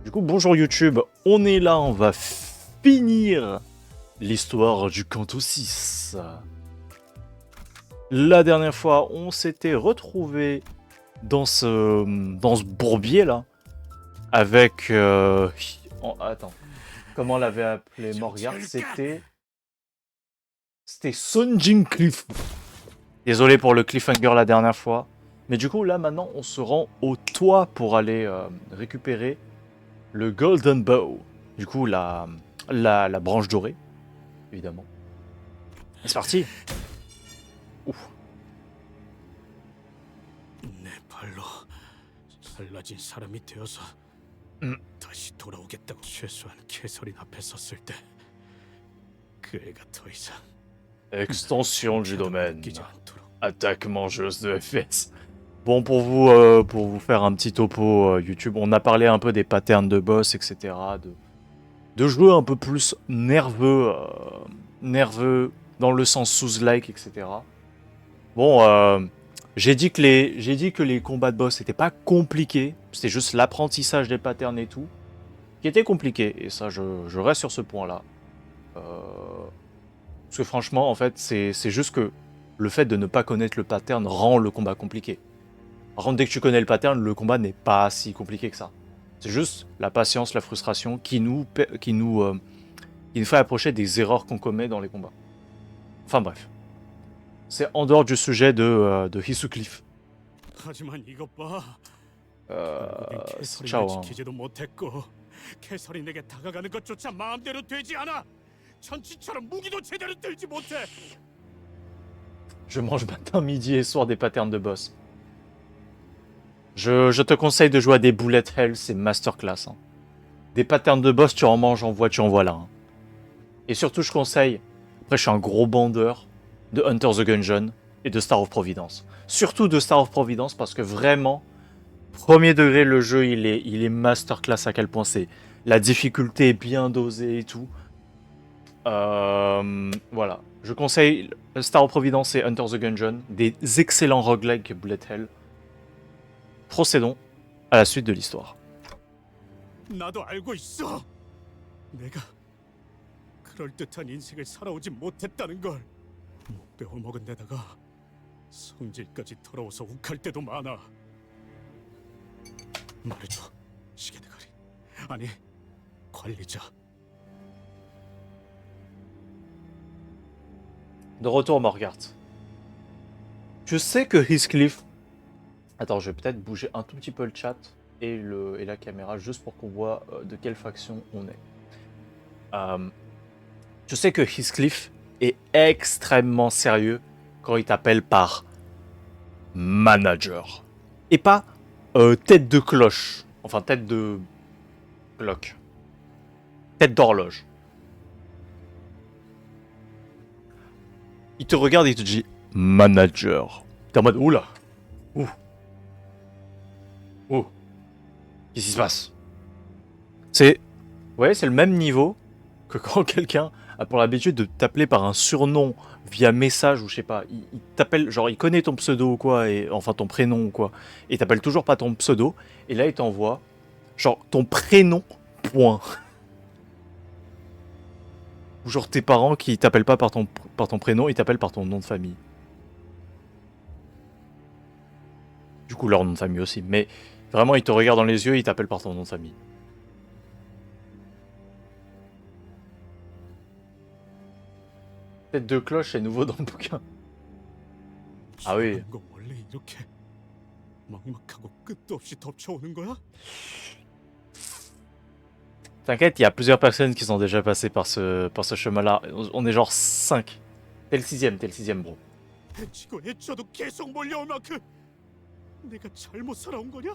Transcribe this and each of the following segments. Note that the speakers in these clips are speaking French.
Du coup, bonjour YouTube, on est là, on va finir l'histoire du Kanto 6. La dernière fois, on s'était retrouvé dans ce bourbier là, avec... attends, comment on l'avait appelé Morgard? C'était Sun Jin Cliff. Désolé pour le cliffhanger la dernière fois. Mais du coup, là maintenant, on se rend au toit pour aller récupérer le Golden Bow. Du coup, la branche dorée, évidemment. Et c'est parti. Ouf. 내 발로 갈라진 사람이 되어서 다시 돌아오겠다고 최소한 캐서린 앞에 섰을 때 그 애가 더 이상 Extension du domaine. 웃기지 않도록. Attaque mangeuse de FPS. Bon, pour vous faire un petit topo YouTube, on a parlé un peu des patterns de boss, etc. De jeux un peu plus nerveux dans le sens sous-like, etc. Bon, j'ai dit que les combats de boss n'étaient pas compliqués. C'était juste l'apprentissage des patterns et tout qui était compliqué. Et ça, je reste sur ce point-là. Parce que franchement, en fait, c'est juste que le fait de ne pas connaître le pattern rend le combat compliqué. Par contre, dès que tu connais le pattern, le combat n'est pas si compliqué que ça. C'est juste la patience, la frustration qui nous fait approcher des erreurs qu'on commet dans les combats. Enfin bref. C'est en dehors du sujet de Hisukliff. 하지만 이것 봐. Ciao. 캐서린을 지키지도 못했고 캐서린에게 다가가는 것조차 마음대로 되지 않아. 천치처럼 무기도 제대로 들지 못해. Je mange matin, midi et soir des patterns de boss. Je te conseille de jouer à des bullet hell, c'est masterclass. Hein. Des patterns de boss, tu en manges en voilà. Hein. Et surtout, je conseille, après je suis un gros bandeur, de Hunter the Gungeon et de Star of Providence. Surtout de Star of Providence parce que vraiment, premier degré, le jeu, il est masterclass à quel point c'est. La difficulté est bien dosée et tout. Voilà. Je conseille Star of Providence et Hunter the Gungeon, des excellents roguelikes bullet hell. Procédons à la suite de l'histoire. 나도 알고 있어. 내가 그럴듯한 인생을 살아오지 못했다는 걸. 못 배워먹은 데다가 성질까지 더러워서 욱할 때도 많아. 말해줘, 시계대가리. 아니, 관리자. De retour, Morgard. Je sais que Heathcliff... Attends, je vais peut-être bouger un tout petit peu le chat et la caméra juste pour qu'on voit de quelle faction on est. Je sais que Heathcliff est extrêmement sérieux quand il t'appelle par manager. Et pas tête de cloche. Enfin, tête de cloque. Tête d'horloge. Il te regarde et il te dit manager. T'es en mode oula. Ouh. Oh. Qu'est-ce qui se passe? C'est... Ouais, c'est le même niveau que quand quelqu'un a pour l'habitude de t'appeler par un surnom via message ou je sais pas. Il t'appelle, genre il connaît ton pseudo ou quoi, et enfin ton prénom ou quoi, et il t'appelle toujours pas ton pseudo, et là il t'envoie genre ton prénom, point. Ou genre tes parents qui t'appellent pas par ton prénom, ils t'appellent par ton nom de famille. Du coup leur nom de famille aussi, mais vraiment ils te regardent dans les yeux et ils t'appellent par ton nom de famille. Tête de cloche est nouveau dans le bouquin. Ah oui. 거 원래 이렇게 막막하고 끝도 없이 덮쳐오는 거야? T'inquiète, il y a plusieurs personnes qui sont déjà passées par ce chemin-là. On est genre 5. T'es le sixième, bro. 해치고 해쳐도 계속 몰려올 만큼 내가 잘못 살아온 거냐?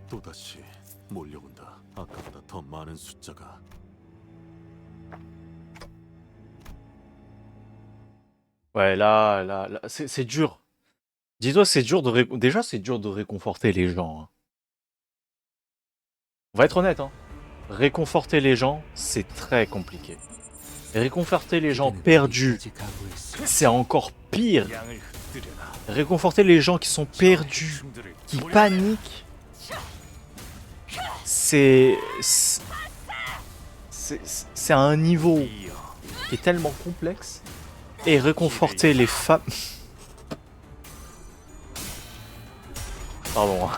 또다시 몰려온다. 아까보다 더 많은 숫자가. Ouais, là, c'est dur. Dis-toi que c'est dur déjà c'est dur de réconforter les gens. Hein. On va être honnête, hein. réconforter les gens, c'est très compliqué. Réconforter les gens perdus, c'est encore pire. Réconforter les gens qui sont perdus, qui paniquent, c'est à un niveau qui est tellement complexe. Et réconforter les femmes... Pardon.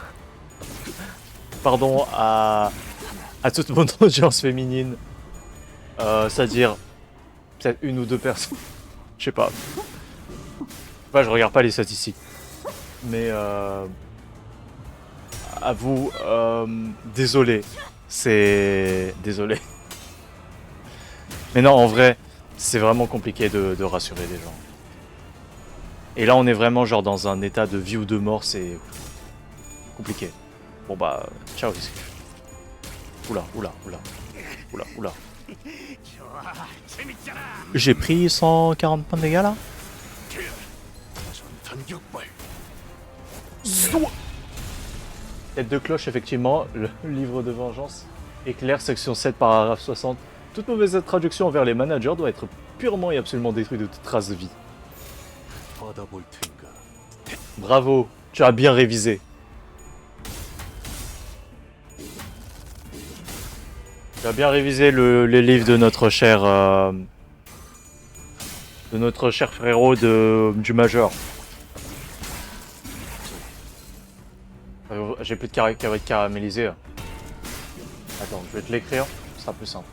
Pardon à toute mon audience féminine. C'est-à-dire peut-être une ou deux personnes. Je sais pas. Bah, je regarde pas les statistiques. Mais à vous, désolé. Désolé. Mais non, en vrai, c'est vraiment compliqué de rassurer les gens. Et là, on est vraiment genre dans un état de vie ou de mort, c'est compliqué. Bon bah, ciao Risky. Oula. J'ai pris 140 points de dégâts là. Tête de cloche, effectivement, le livre de vengeance. Éclair, section 7, paragraphe 60. Toute mauvaise traduction envers les managers doit être purement et absolument détruite de toute trace de vie. Bravo, tu as bien révisé. Tu as bien révisé les livres de notre cher frérot du Major. J'ai plus de carottes caramélisées. Attends, je vais te l'écrire, ce sera plus simple.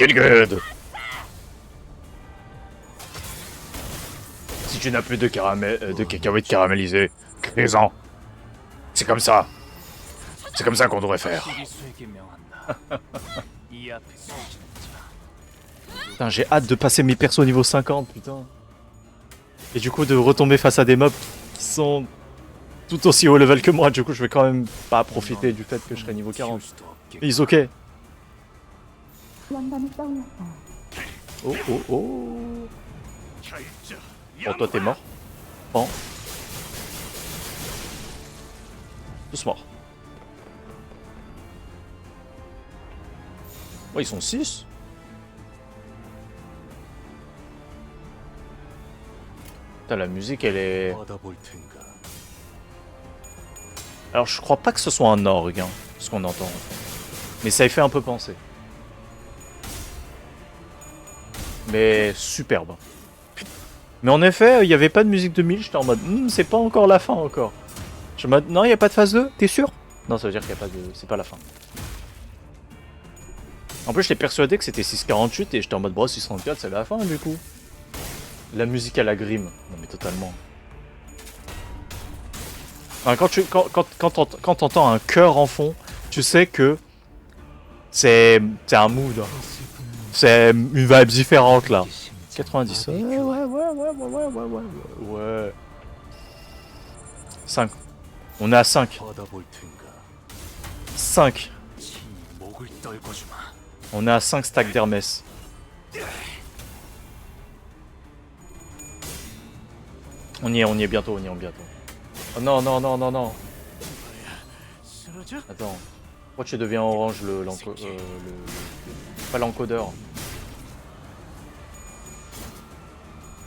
Get good. Si tu n'as plus de cacahuètes caramélisées, crée-en. C'est comme ça. C'est comme ça qu'on devrait faire. Putain, j'ai hâte de passer mes persos au niveau 50, putain. Et du coup de retomber face à des mobs qui sont tout aussi haut level que moi. Du coup je vais quand même pas profiter du fait que je serai niveau 40. Mais ok. Oh. Bon, toi t'es mort. Bon. Tous morts. Ouais, ils sont 6. Putain, la musique elle est... Alors je crois pas que ce soit un orgue, hein, ce qu'on entend. Mais ça y fait un peu penser. Mais superbe. Mais en effet, il n'y avait pas de musique 2000, j'étais en mode, c'est pas encore la fin encore. Je me non, il n'y a pas de phase 2, t'es sûr? Non, ça veut dire qu'il n'y a pas de... c'est pas la fin. En plus, j'étais persuadé que c'était 6.48 et j'étais en mode, bro, 6.34, c'est la fin du coup. La musique à la grime. Non mais totalement. Enfin, quand t'entends un chœur en fond, tu sais que c'est un mood. C'est une vibe différente là. 90. Ouais. 5. On est à 5. 5. On est à 5 stacks d'Hermès. On y est bientôt, Oh non. Attends. Pourquoi tu deviens orange pas l'encodeur?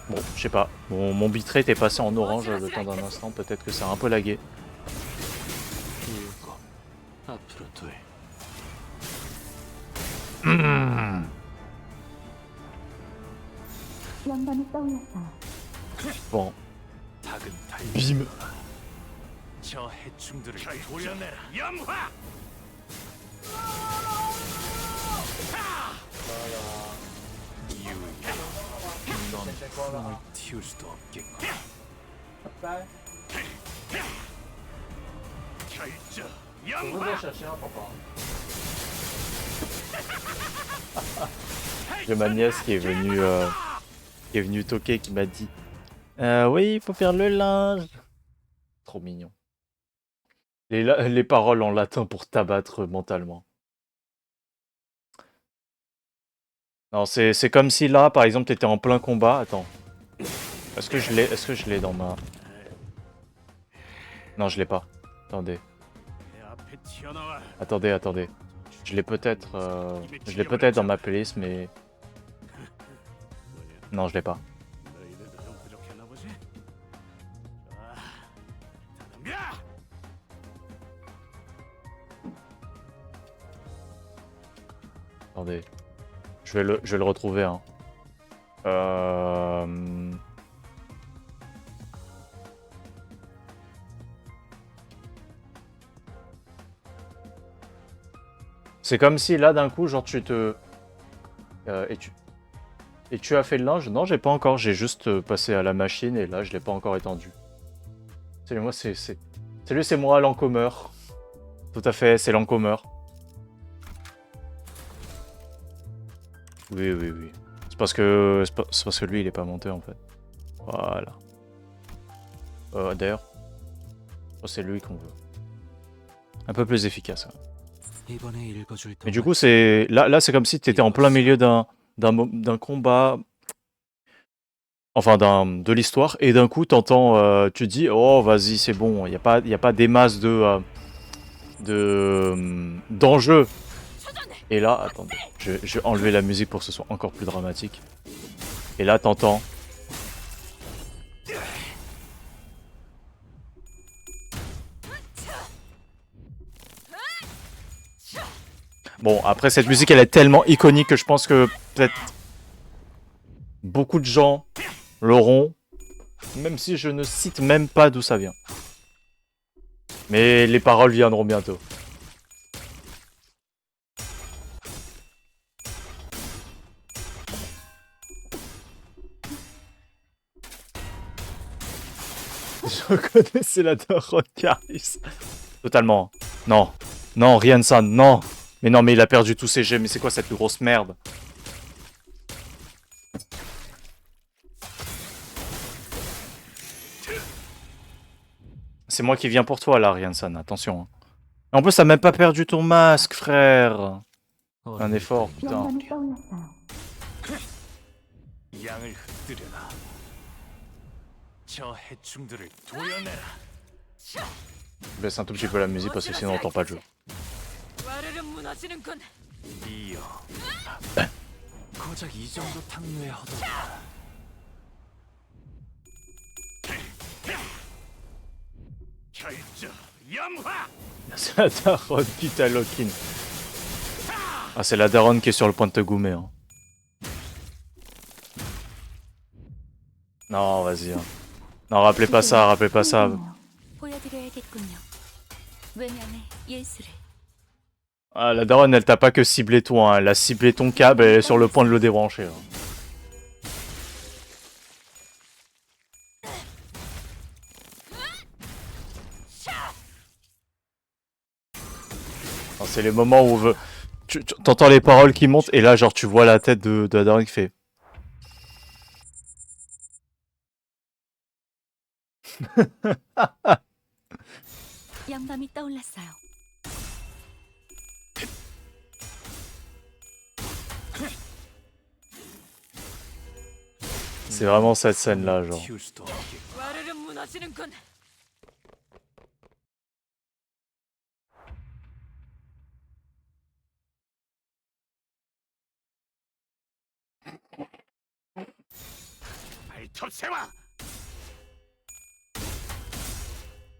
Bon, je sais pas. Mon bitrate est passé en orange le temps d'un instant. Peut-être que ça a un peu lagué. Bon. Bim. J'ai ma nièce qui est venue toquer, qui m'a dit oui, il faut faire le linge. Trop mignon. Les paroles en latin pour t'abattre mentalement. Non, c'est comme si là, par exemple, t'étais en plein combat. Attends. Est-ce que je l'ai dans ma... Non, je l'ai pas. Attendez. 내 앞에 튀어나와. Attendez, attendez. Je l'ai peut-être dans ma playlist, mais... Non, je l'ai pas. 너희들도 좀 부족했나 보지? 자, 다 덤벼! Attendez. Je vais le retrouver, hein. C'est comme si là d'un coup genre tu te et tu as fait le linge? Non, j'ai pas encore, j'ai juste passé à la machine et là je l'ai pas encore étendu. C'est moi Salut, c'est moi l'encommer. Tout à fait, c'est l'encommer. Oui, oui, oui. C'est parce que lui il est pas monté en fait. Voilà. D'ailleurs, c'est lui qu'on veut. Un peu plus efficace. Hein. Mais du coup, c'est là c'est comme si tu étais en plein milieu d'un combat, enfin de l'histoire, et d'un coup t'entends, tu te dis oh vas-y c'est bon, y a pas des masses d'enjeux. Et là, attendez, je vais enlever la musique pour que ce soit encore plus dramatique. Et là t'entends. Bon, après, cette musique, elle est tellement iconique que je pense que peut-être beaucoup de gens l'auront, même si je ne cite même pas d'où ça vient. Mais les paroles viendront bientôt. Je connaissais la daronne Caris. Totalement. Non. Non, Rian-san, non. Mais non, mais il a perdu tous ses jets. Mais c'est quoi cette grosse merde? C'est moi qui viens pour toi là, Rian-san. Attention. Hein. En plus, t'as même pas perdu ton masque, frère. Un effort, putain. Je baisse un tout petit peu la musique parce que sinon on entend pas le jeu. C'est la daronne qui t'a lock-in. Ah, c'est la daronne qui est sur le point de te goumer. Hein. Non, vas-y. Hein. Non, rappelez pas ça, rappelez pas ça. Ah, la daronne, elle t'a pas que ciblé toi, hein. Elle a ciblé ton câble, elle est sur le point de le débrancher. Hein. C'est les moments où tu entends les paroles qui montent et là, genre, tu vois la tête de la daronne qui fait. C'est vraiment cette scène-là, genre.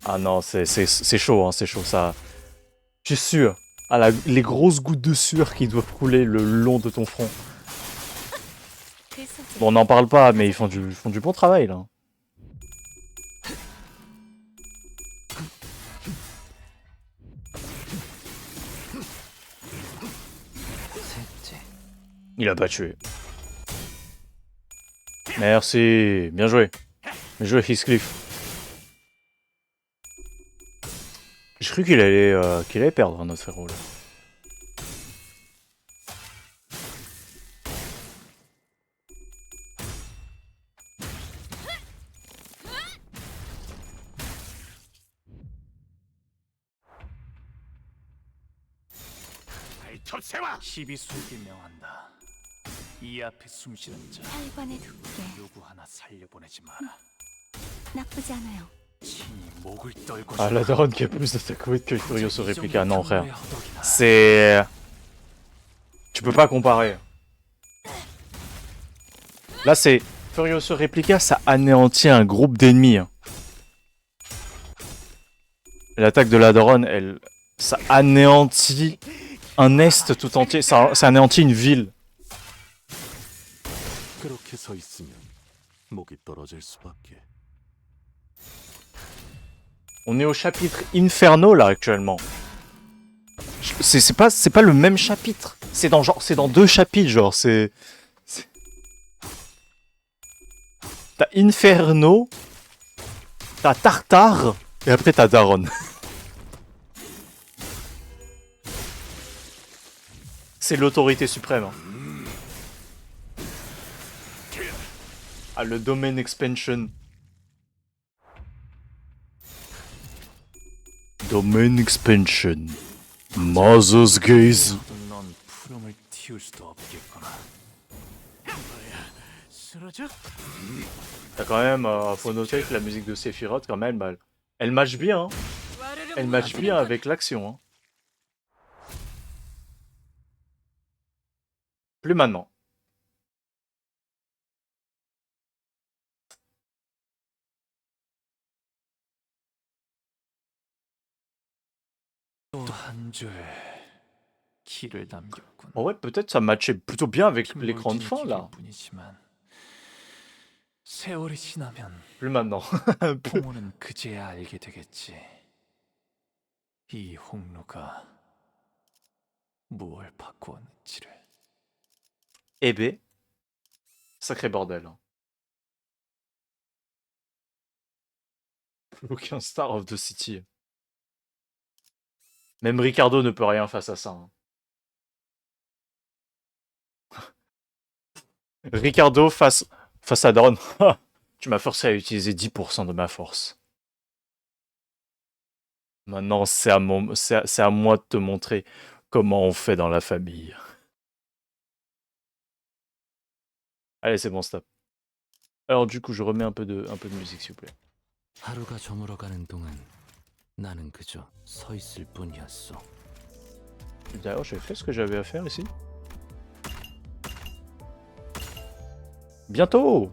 Ah non, c'est chaud, hein, c'est chaud, ça. Je suis sûr. Ah, les grosses gouttes de sueur qui doivent couler le long de ton front. Bon, on n'en parle pas, mais ils font du bon travail, là. Il a pas tué. Merci. Bien joué. Bien joué, Heathcliff. J'ai cru qu'il allait perdre, notre frérot, là. 시비수에게 명한다. 이 앞에 숨쉬는 자 혈관에 두께 누구 하나 살려보내지 마라. 나쁘지 않아요. Ah, la daronne qui a plus de Takoid que Furioso Replica. Non, frère. C'est... Tu peux pas comparer. Là, c'est... Furioso Replica, ça anéantit un groupe d'ennemis. Hein. L'attaque de la daronne, elle... Ça anéantit un est tout entier. Ça anéantit une ville. 그렇게 서 있으면 목이 떨어질 수밖에. On est au chapitre Inferno, là, actuellement. C'est pas le même chapitre. C'est dans deux chapitres, genre, T'as Inferno, t'as Tartare, et après t'as Daron. C'est l'autorité suprême. Hein. Ah, le domain expansion. Domain expansion. Mother's gaze. 넌 푸름을 틔울 수도 없겠구나. 쓰러져? T'as quand même, faut noter que la musique de Sephiroth, quand même, elle match bien. Hein. Elle match bien avec l'action. Hein. Plus maintenant. En vrai, peut-être ça matchait plutôt bien avec l'écran de fin, là. 세월이 지나면 Plus maintenant. 풍우는 그제야 알게 되겠지. 이 홍로가 무엇을 바꾸었는지를. Eh ben, sacré bordel. Hein. Plus aucun star of the city. Même Ricardo ne peut rien face à ça. Hein. Ricardo face à Daron. Tu m'as forcé à utiliser 10% de ma force. Maintenant, c'est à moi de te montrer comment on fait dans la famille. Allez, c'est bon, stop. Alors du coup, je remets un peu de musique, s'il vous plaît. 하루가 저물어가는 동안 나는 그저 서 있을 뿐이었어. D'ailleurs, j'ai fait ce que j'avais à faire ici. Bientôt.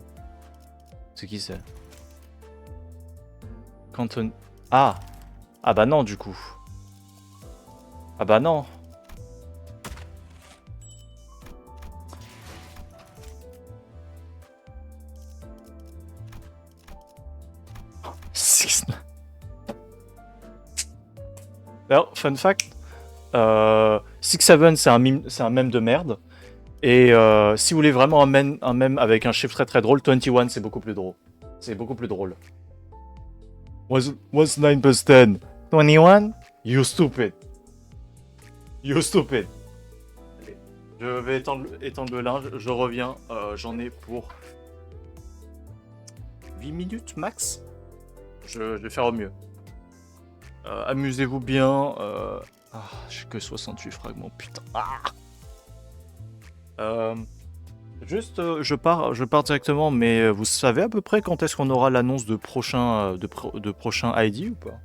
C'est qui c'est? Canton... Ah. Ah bah non, du coup. Ah bah non. Alors, fun fact, 6-7 c'est un mème de merde. Et si vous voulez vraiment un mème avec un chiffre très très drôle, 21 c'est beaucoup plus drôle. C'est beaucoup plus drôle. What's 9 plus 10? 21? You stupid. You stupid. Allez, je vais étendre le linge, je reviens, j'en ai pour 8 minutes max. Je vais faire au mieux. Amusez-vous bien. J'ai que 68 fragments, putain. Juste, je pars directement, mais vous savez à peu près quand est-ce qu'on aura l'annonce de prochain ID ou pas?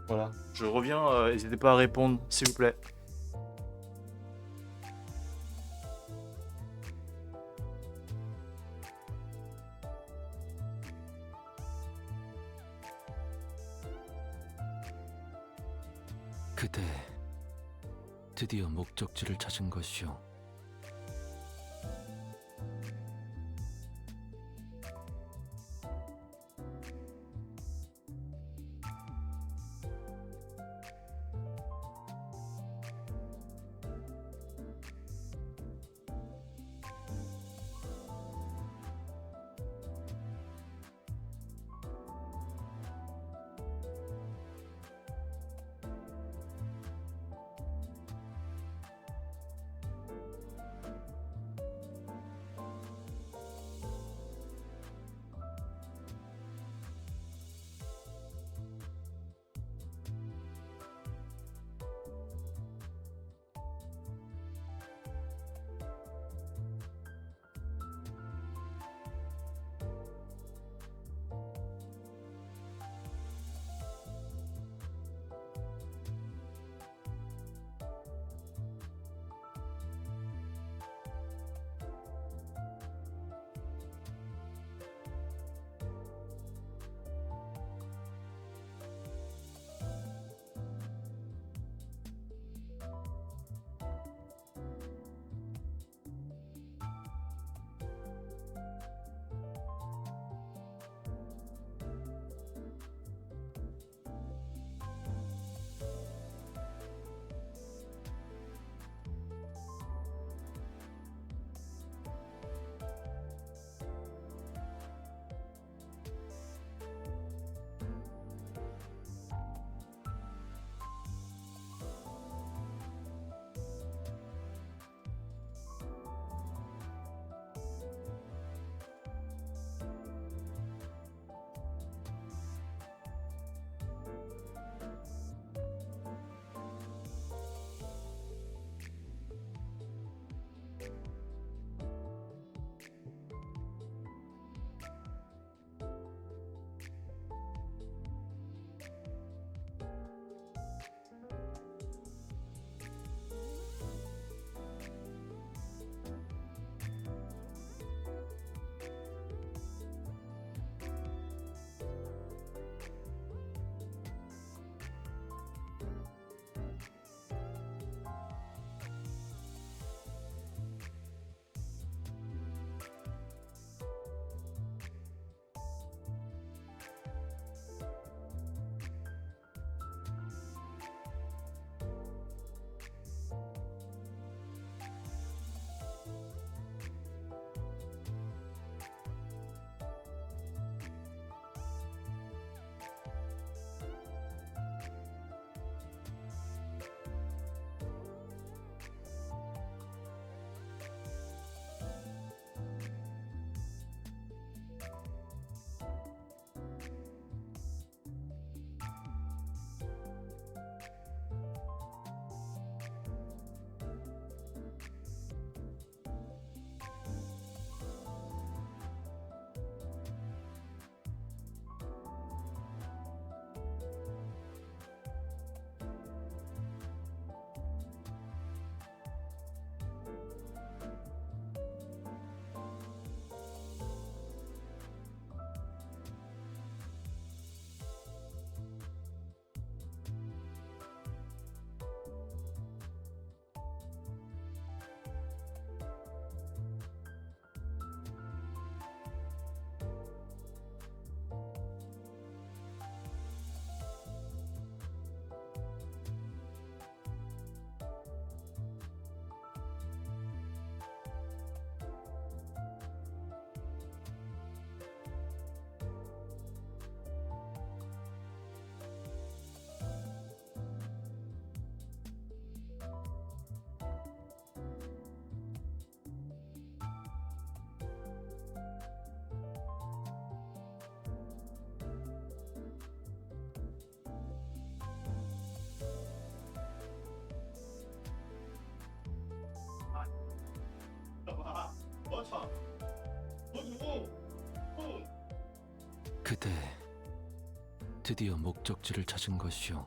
Voilà. Je reviens, n'hésitez pas à répondre, s'il vous plaît. 그대 드디어 목적지를 찾은 것이오. 그대 드디어 목적지를 찾은 것이오.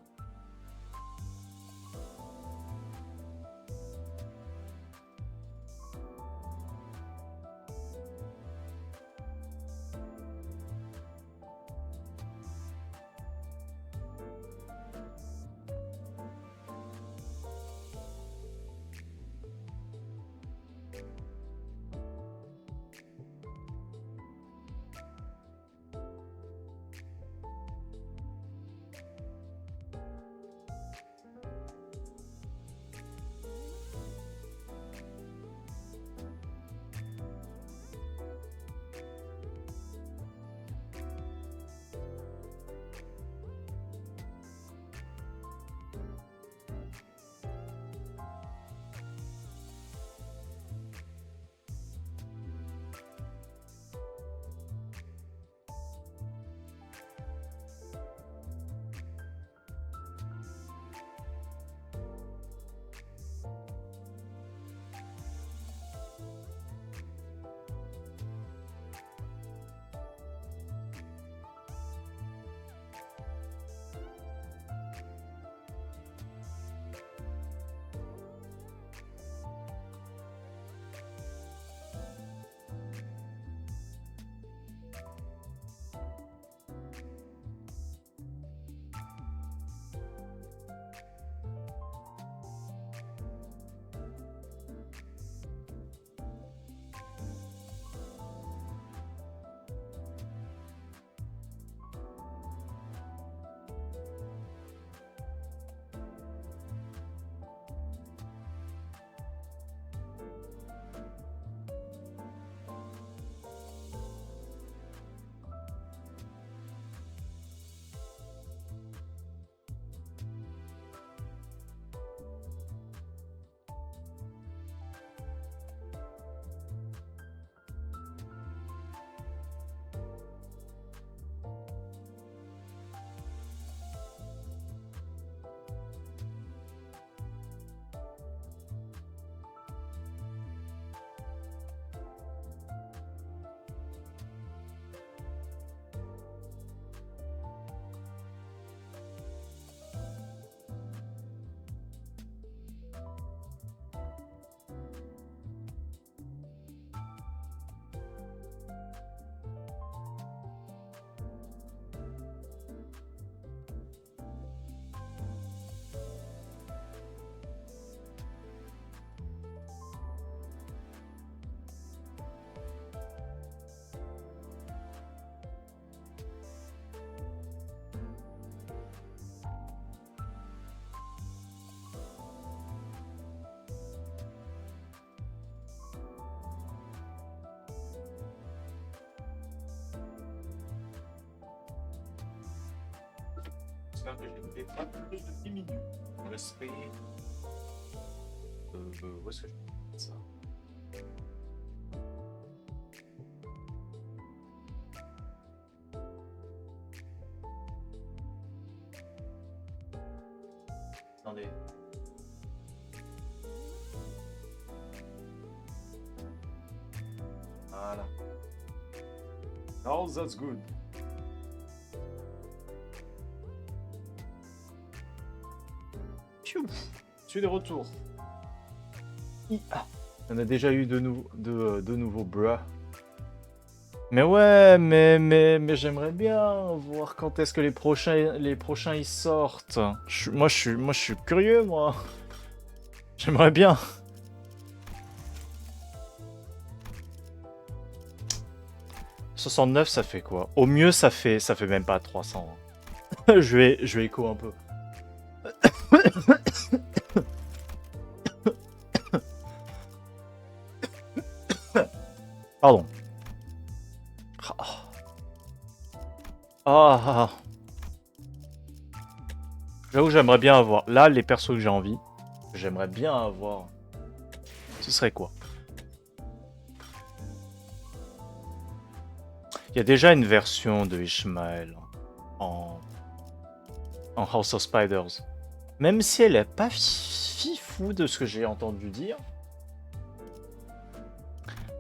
J'espère que je n'ai pas plus de 10 minutes. Respect. Où est-ce que je mets ça? Attendez. Voilà. Oh, that's good. Pfiou. Je suis de retour. On a déjà eu de nouveaux bruh. Mais ouais, mais j'aimerais bien voir quand est-ce que les prochains ils sortent. Moi je suis curieux, moi. J'aimerais bien. « 69 ça fait quoi? Au mieux ça fait même pas 300. je vais écho un peu. Pardon. Ah. J'avoue, j'aimerais bien avoir. Là, les persos que j'ai envie, j'aimerais bien avoir. Ce serait quoi? Il y a déjà une version de Ishmael en House of Spiders. Même si elle est pas fifou de ce que j'ai entendu dire,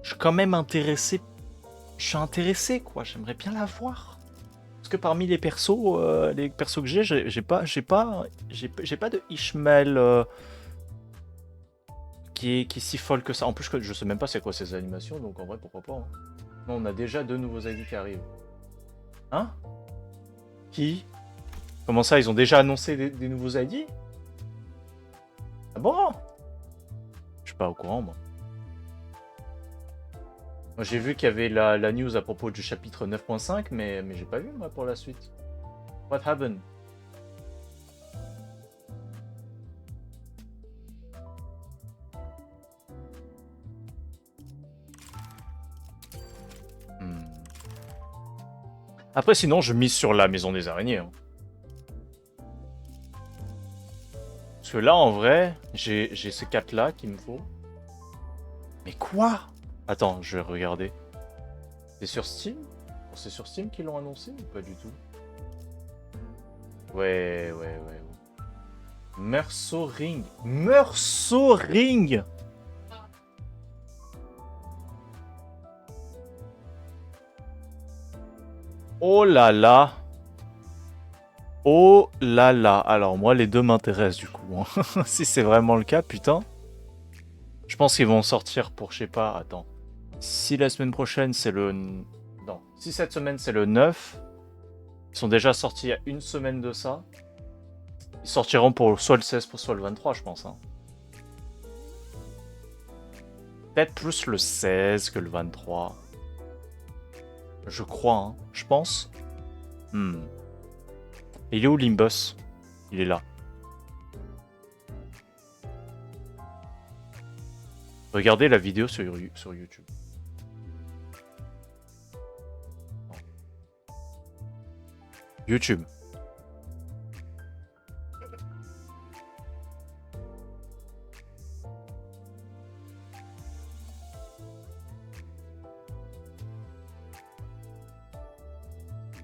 je suis quand même intéressé. Je suis intéressé, quoi. J'aimerais bien la voir. Parce que parmi les persos que j'ai pas de Ishmael qui est si folle que ça. En plus, je sais même pas c'est quoi ces animations, donc en vrai, pourquoi pas. Hein. Non, on a déjà 2 nouveaux ID qui arrivent. Hein? Qui? Comment ça, ils ont déjà annoncé des nouveaux ID? Ah bon? Je suis pas au courant, moi. Moi, j'ai vu qu'il y avait la news à propos du chapitre 9.5, mais j'ai pas vu, moi, pour la suite. What happened? Après, sinon, je mise sur la maison des araignées. Hein. Parce que là, en vrai, j'ai ces 4-là qu'il me faut. Mais quoi? Attends, je vais regarder. C'est sur Steam? C'est sur Steam qu'ils l'ont annoncé ou pas du tout? Ouais. Meursault Ring. Meursault Ring! Oh là là! Oh là là! Alors moi, les deux m'intéressent du coup. Hein. Si c'est vraiment le cas, putain. Je pense qu'ils vont sortir pour, je sais pas, attends. Si la semaine prochaine c'est le... Non. Si cette semaine c'est le 9, ils sont déjà sortis il y a une semaine de ça. Ils sortiront pour soit le 16, soit le 23, je pense. Hein. Peut-être plus le 16 que le 23. Je crois, hein. Je pense. Il est où Limbus? Il est là. Regardez la vidéo sur YouTube. YouTube.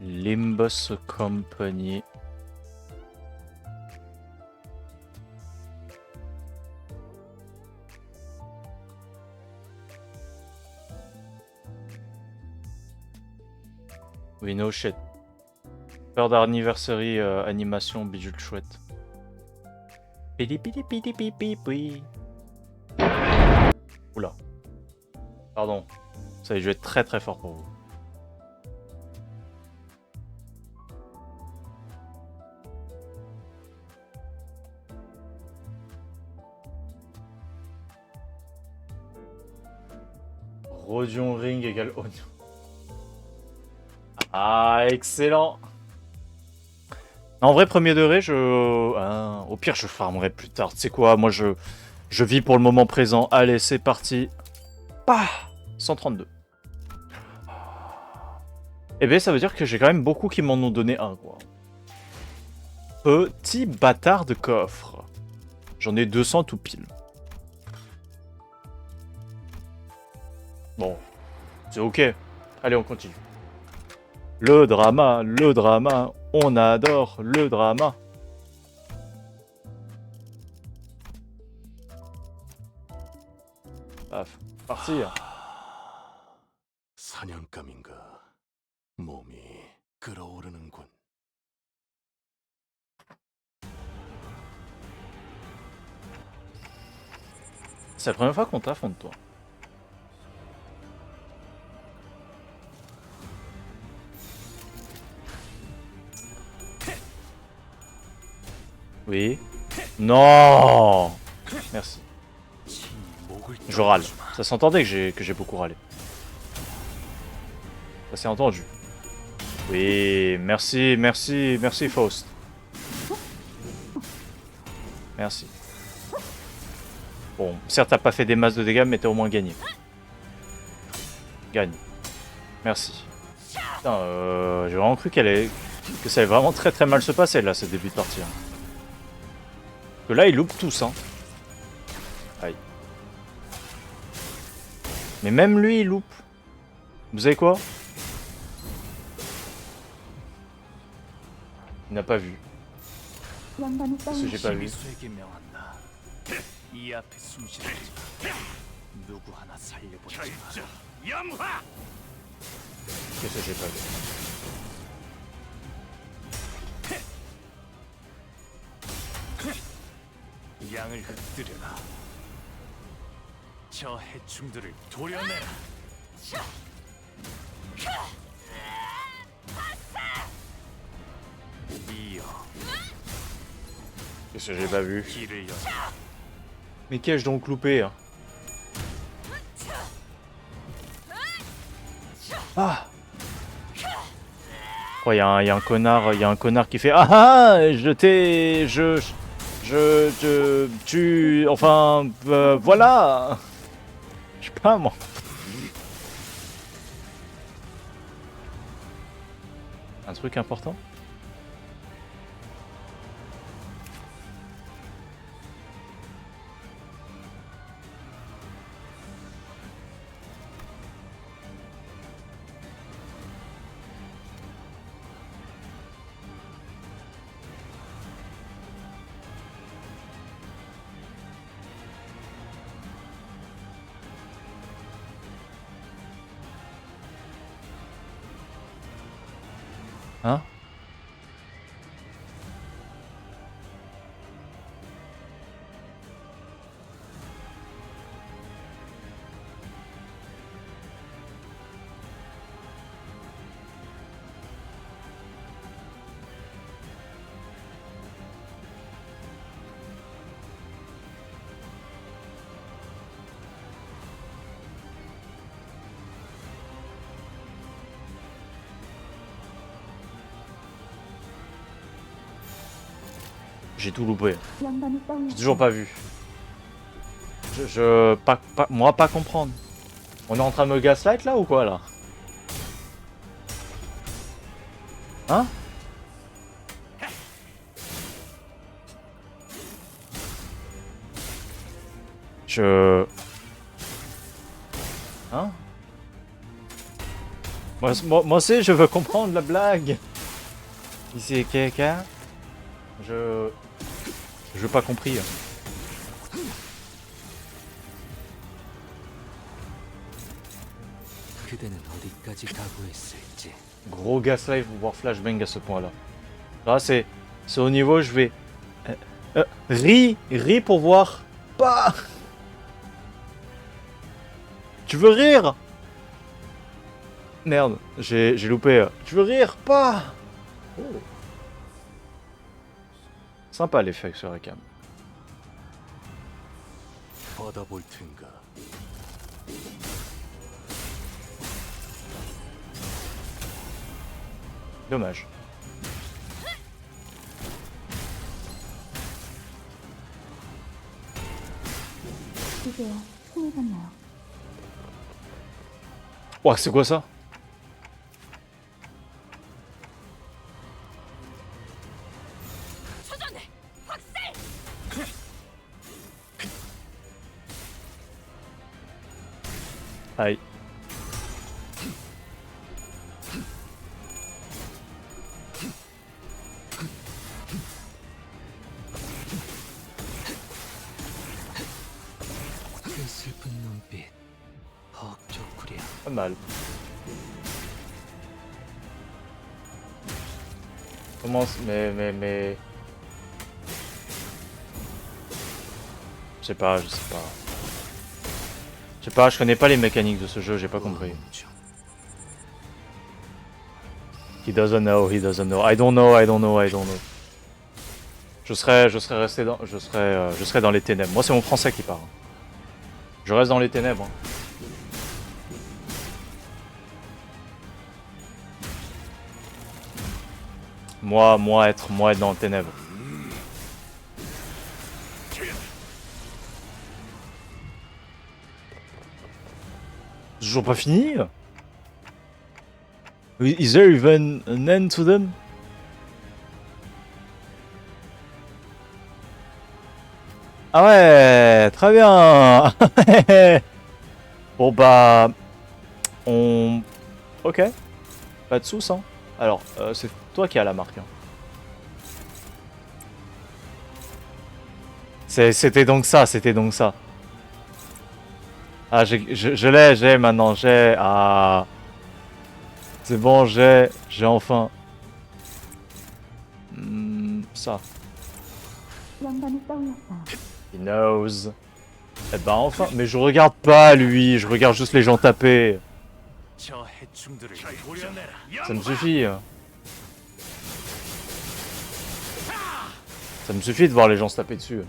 Limbus Company. Oui, no shit. Third anniversary animation bijou chouette. Pili pili pili pili pili. Oula. Pardon. Ça je vais être très très fort pour vous. Rodion Ring égale oignon. Ah, excellent. En vrai, premier degré, au pire, je farmerai plus tard. Tu sais quoi, moi, je vis pour le moment présent. Allez, c'est parti. Bah 132. Eh bien, ça veut dire que j'ai quand même beaucoup qui m'en ont donné un, quoi. Petit bâtard de coffre. J'en ai 200 tout pile. Bon, c'est ok. Allez, on continue. Le drama, on adore le drama. Paf, partir. 사냥감인가 몸이 끓어오르는군. C'est la première fois qu'on t'affronte, toi. Oui. Non. Merci. Je râle. Ça s'entendait que j'ai beaucoup râlé. Ça s'est entendu. Oui, merci Faust. Merci. Bon, certes t'as pas fait des masses de dégâts, mais t'as au moins gagné. Gagne. Merci. Putain, j'ai vraiment cru que ça allait vraiment très très mal se passer là, ce début de partie. Hein. Que là, ils loupent tous, hein. Aïe. Mais même lui, il loupe. Vous savez quoi? Il n'a pas vu. Parce que j'ai pas vu. Qu'est-ce que j'ai pas vu? 양을 흩뜨려라. 저 해충들을 도려내라. 이어 Qu'est-ce que j'ai pas vu? 길을 열라. Mais qu'ai-je donc loupé? Ah! Oh, y a un connard qui fait ah ah, tu, enfin, voilà. Je sais pas moi. Un truc important? Hein? J'ai tout loupé. J'ai toujours pas vu. Moi pas comprendre. On est en train de me gaslight là ou quoi là? Hein? Hein? Moi aussi je veux comprendre la blague. Ici quelqu'un? Je pas compris. 그대는 어디까지 각오했을지. Gros gaslight pour voir flashbang à ce point là. Là c'est au niveau je vais... ris pour voir. Pas. Tu veux rire? Merde, j'ai loupé. Tu veux rire? Pas. Oh. Sympa l'effet sur la cam. 받아볼 텐가. Dommage. Ouah, c'est quoi ça? Aïe. 그 슬픈 눈빛. 헉 좋구려. Pas mal. Comment... Mais... Je sais pas. Je sais pas, je connais pas les mécaniques de ce jeu, j'ai pas compris. He doesn't know. I don't know. Je serais resté dans... Je serais dans les ténèbres. Moi c'est mon français qui parle. Je reste dans les ténèbres. Moi être dans les ténèbres. Toujours pas fini? Is there even an end to them? Ah ouais, très bien. Bon bah, ok, pas de sous hein. Alors, c'est toi qui as la marque. Hein. C'était donc ça. Ah, je l'ai maintenant, ah. C'est bon, j'ai enfin. Ça. 영감이 떠올랐어요. He knows. Eh ben enfin, mais je regarde pas lui, je regarde juste les gens taper. 저 해충들을 도려내라. Ça me suffit. Ça me suffit de voir les gens se taper dessus.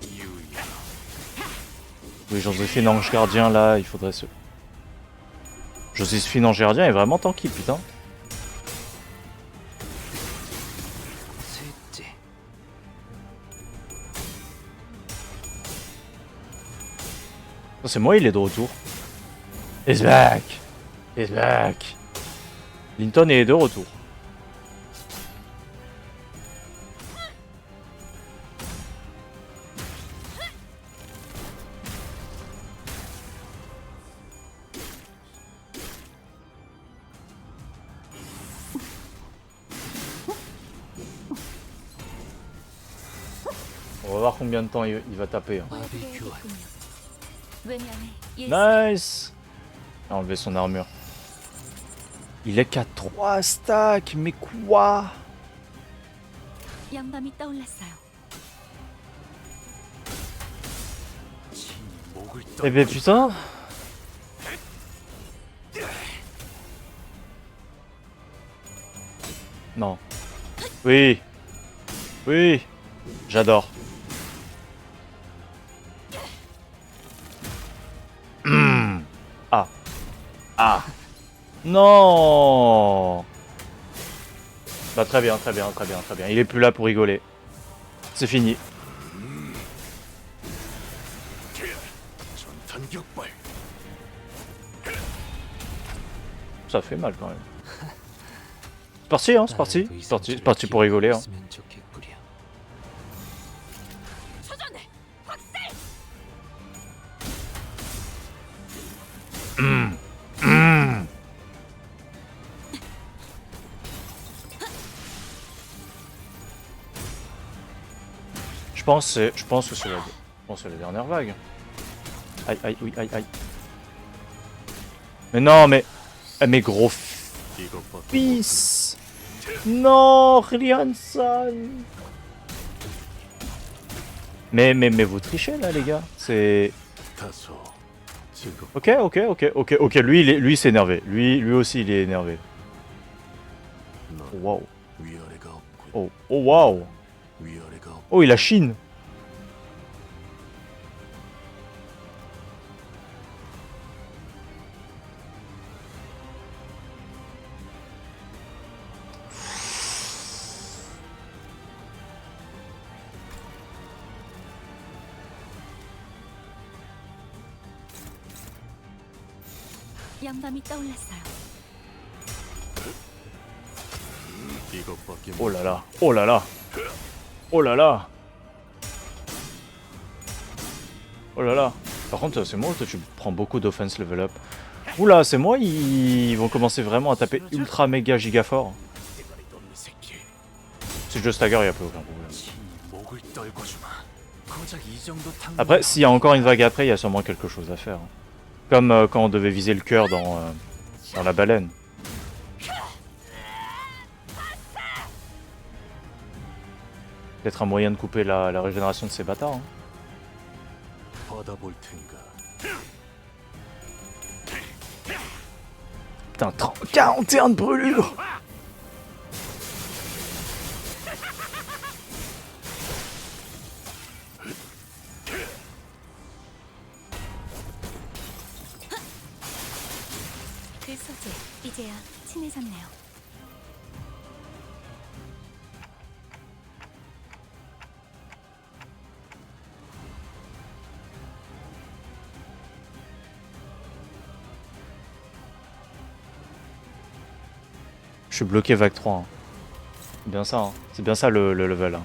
Oui, Joséphine Ange Gardien là, il faudrait se... Joséphine Ange Gardien est vraiment tanky, putain. 셋째. Non, c'est moi, il est de retour. He's back. He's back. Linton est de retour. On va voir combien de temps il va taper. Hein. 마비 교환. 왜냐해. Nice. Il a enlevé son armure. Il est qu'à 3 stacks, mais quoi? 영감이 떠올랐어요. 목을 Eh ben putain. Non. Oui. Oui. J'adore. Ah. Ah. Non. Bah très bien, très bien, très bien, très bien. Il est plus là pour rigoler. C'est fini. 전탄 격발. Ça fait mal quand même. C'est parti, hein, c'est parti. C'est parti pour rigoler. Hein. 있으면 좋겠구려. Je pense que c'est la dernière vague. Aïe, aïe, oui, aïe, aïe. Mais non, mais gros 이것밖에 fils. Non, Riansan. Mais vous trichez là, les gars. C'est 다소 지금 ok. Lui, il s'est énervé. Lui aussi, il est énervé. 넌 Oh, waouh. 위아래가 없군. Oh, waouh. 위아래가 없. Oh, il a chine. 영감이 떠올랐어요. 이것밖에 Oh là là. Oh là là. Oh là là. Oh là là. Par contre, c'est moi, toi, tu prends beaucoup d'offense level up. Oula, c'est moi, ils vont commencer vraiment à taper ultra méga giga fort. Si je stagger, il n'y a pas aucun problème. 목을 떨궈주마. 고작 이 정도 탕. Après, s'il y a encore une vague après, il y a sûrement quelque chose à faire. Comme quand on devait viser le cœur dans la baleine. Peut-être un moyen de couper la régénération de ces bâtards. Hein. 받아볼 텐가. Putain, 41 de brûlure. 그 소재 이제야 친해졌네요. Je suis bloqué vague 3. Hein. C'est bien ça, hein. C'est bien ça le level. Hein.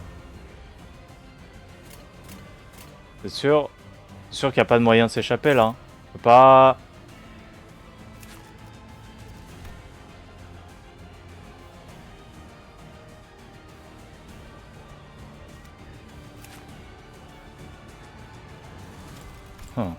C'est sûr qu'il n'y a pas de moyen de s'échapper là. Hein. On peut pas... Hum.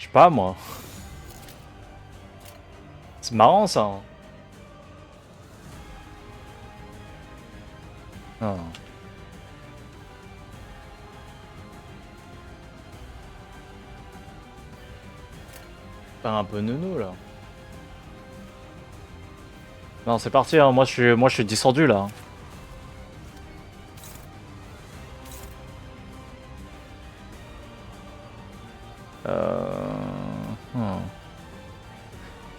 Je sais pas moi. C'est marrant ça. Hein. Ah. Pas un peu nounou là. Non, c'est parti, hein. Moi je suis descendu là.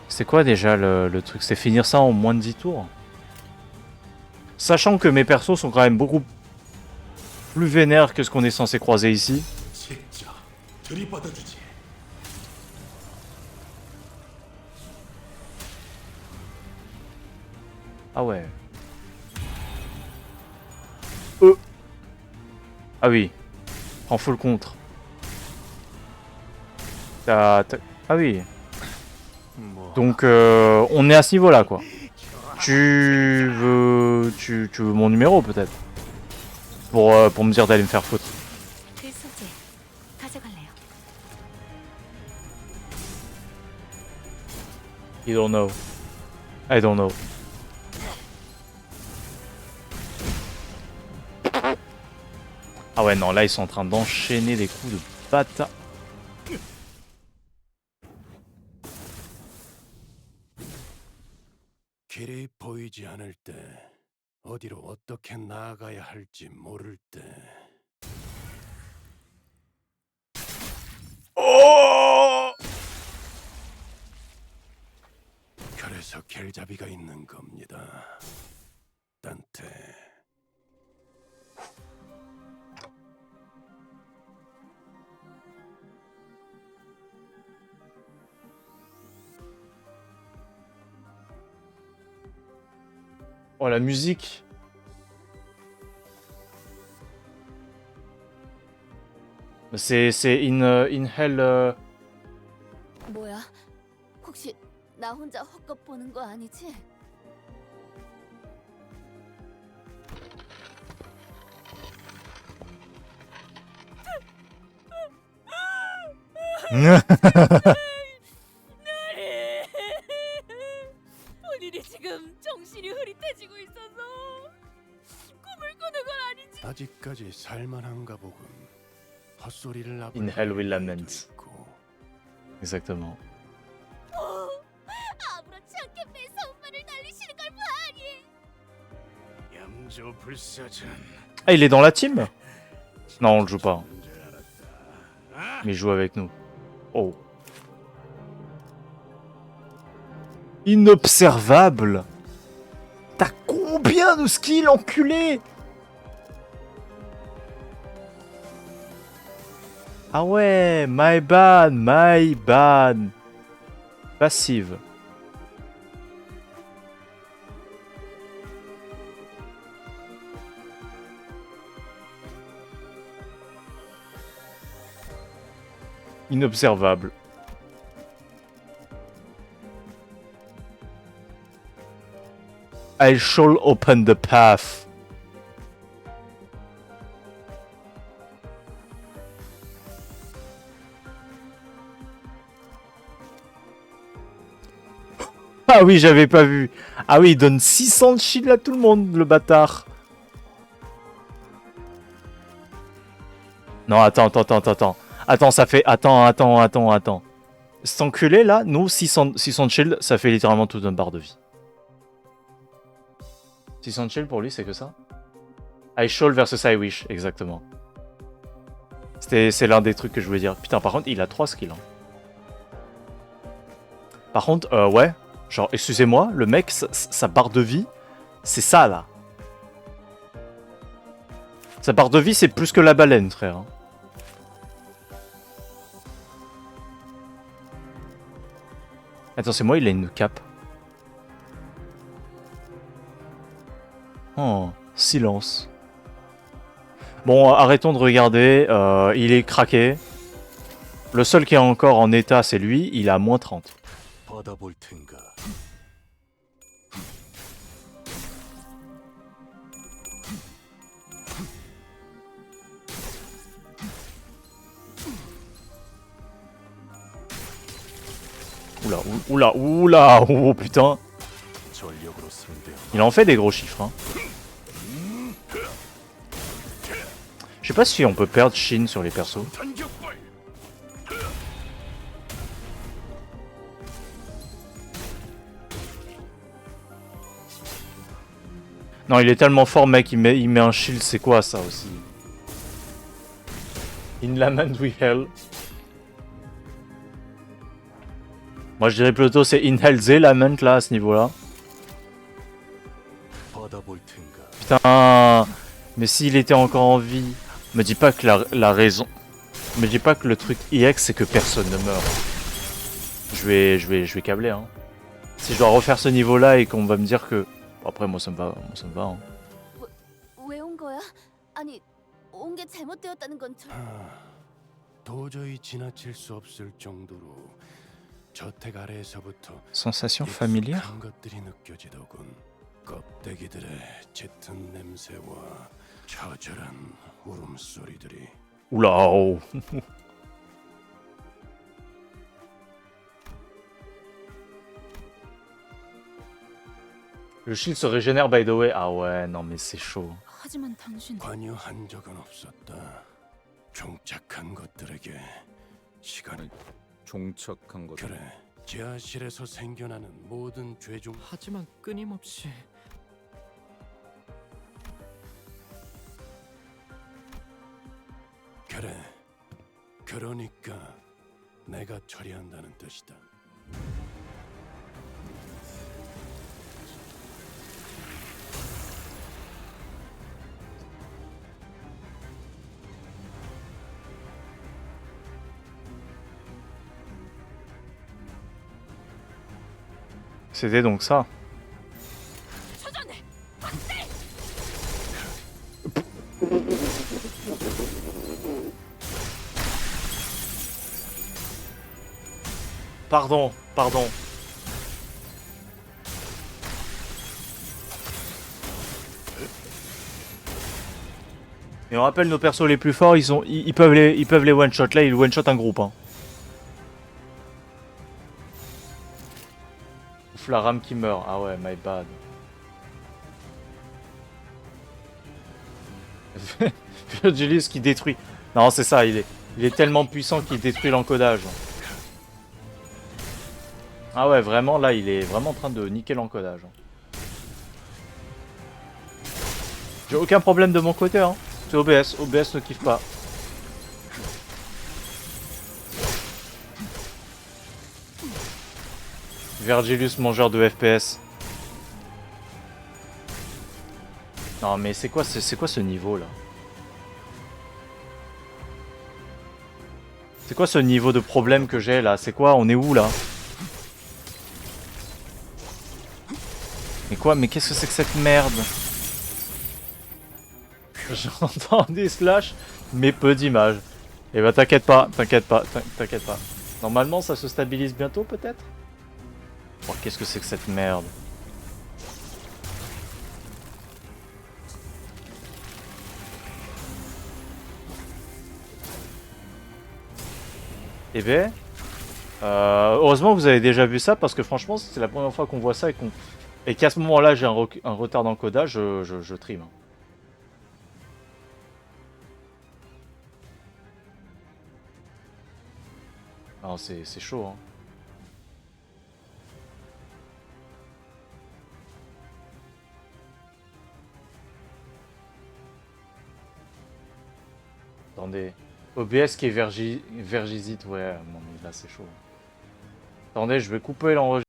C'est quoi déjà le truc? C'est finir ça en moins de 10 tours? Sachant que mes persos sont quand même beaucoup plus vénères que ce qu'on est censé croiser ici. 진짜 들이받아주지. Ah ouais. Ah oui. Prends full contre. Ah oui. 뭐 Donc on est à ce niveau là quoi. Tu veux mon numéro peut-être pour me dire d'aller me faire foutre. 그 소재 가져갈래요. You don't know. I don't know. Ah ouais non là ils sont en train d'enchaîner des coups de bâtard. 길이 보이지 않을 때, 어디로 어떻게 나아가야 할지 모를 때. 그래서 길잡이가 있는 겁니다. 단테. Oh la musique. C'est in hell. 뭐야? 혹시 나 혼자 헛것 보는 거 아니지? 본인이 지금 정신이 흐릿해지고 있어서 꿈을 꾸는 건 아닌지. 아직까지 살만한가 보군. 헛소리를 나쁜 In hell will 사람도 lament. 있고. Exactement. 아무렇지 않게 매서운말을 날리시는 걸 보아하니. 양조 불사전. Ah il est dans la team? Non on le joue pas. Mais il joue avec nous. Oh. Inobservable. T'as combien de skills enculé? Ah ouais, my bad, my bad. Passive. Inobservable. I shall open the path. Ah oui, j'avais pas vu. Ah oui, il donne 600 de shield à tout le monde, le bâtard. Non, attends. Attends, ça fait... Attends. Cet enculé, là, nous, 600 de shield, ça fait littéralement toute une barre de vie. 600 de shield, pour lui, c'est que ça. I shall versus I wish, exactement. C'est l'un des trucs que je voulais dire. Putain, par contre, il a 3 skills. Hein. Par contre, ouais. Genre, excusez-moi, le mec, sa barre de vie, c'est ça, là. Sa barre de vie, c'est plus que la baleine, frère. Hein. Attends, c'est moi, il a une cape. Oh, silence. Bon, arrêtons de regarder. Il est craqué. Le seul qui est encore en état, c'est lui. Il a moins 30. 받아볼 텐가. Oula, oula, oula, oh putain. 전력으로 상대하마. Il en fait des gros chiffres. Hein. Je sais pas si on peut perdre Shin sur les persos. 단격발. Non, il est tellement fort, mec, il met un shield, c'est quoi ça aussi? In Lament We Hell. Moi je dirais plutôt c'est In Hell The Lament là à ce niveau-là. 받아볼 텐가. Putain, mais s'il était encore en vie, me dis pas que la raison, me dis pas que le truc EX c'est que personne ne meurt. Je vais câbler hein. Si je dois refaire ce niveau-là et qu'on va me dire que, bon, après moi ça me va, hein. 왜 온 거야? 아니, 온 게 잘못되었다는 건 도저히 지나칠 수 없을 정도로 저택 아래에서부터 Sensation familière. 익숙한 것들이 느껴지더군. 껍데기들의 짙은 냄새와 처절한 울음소리들이. Oula, oh. Le shield se régénère by the way. Ah ouais, non mais c'est chaud. 하지만 당신 관여한 적은 없었다. 종착한 것들에게 시간을. 종착한 것. 그래, 지하실에서 생겨나는 모든 죄종. 하지만 끊임없이 그래, 그러니까 내가 처리한다는 뜻이다. C'était donc ça. 처전해. Pardon, pardon. Et on rappelle nos persos les plus forts, ils peuvent les one shot. Là, ils one shot un groupe. Hein. Ouf, la rame qui meurt. Ah ouais, my bad. Virgilius qui détruit. Non, c'est ça, il est tellement puissant qu'il détruit l'encodage. Ah ouais, vraiment, là, il est vraiment en train de niquer l'encodage. J'ai aucun problème de mon côté, hein. C'est OBS. OBS ne kiffe pas. Virgilius, mangeur de FPS. Non, mais c'est quoi ce niveau, là? C'est quoi ce niveau de problème que j'ai, là? C'est quoi? On est où, là? Mais quoi? Mais qu'est-ce que c'est que cette merde? J'entends des slash, mais peu d'images. Et bah t'inquiète pas. Normalement ça se stabilise bientôt peut-être? Oh, qu'est-ce que c'est que cette merde? Eh ben, heureusement que vous avez déjà vu ça parce que franchement c'est la première fois qu'on voit ça et qu'à ce moment-là j'ai un retard d'encodage, je trime. Non, c'est chaud, hein. Attendez. OBS qui est vergisite, ouais, non mais là c'est chaud. Attendez, je vais couper l'enregistrement.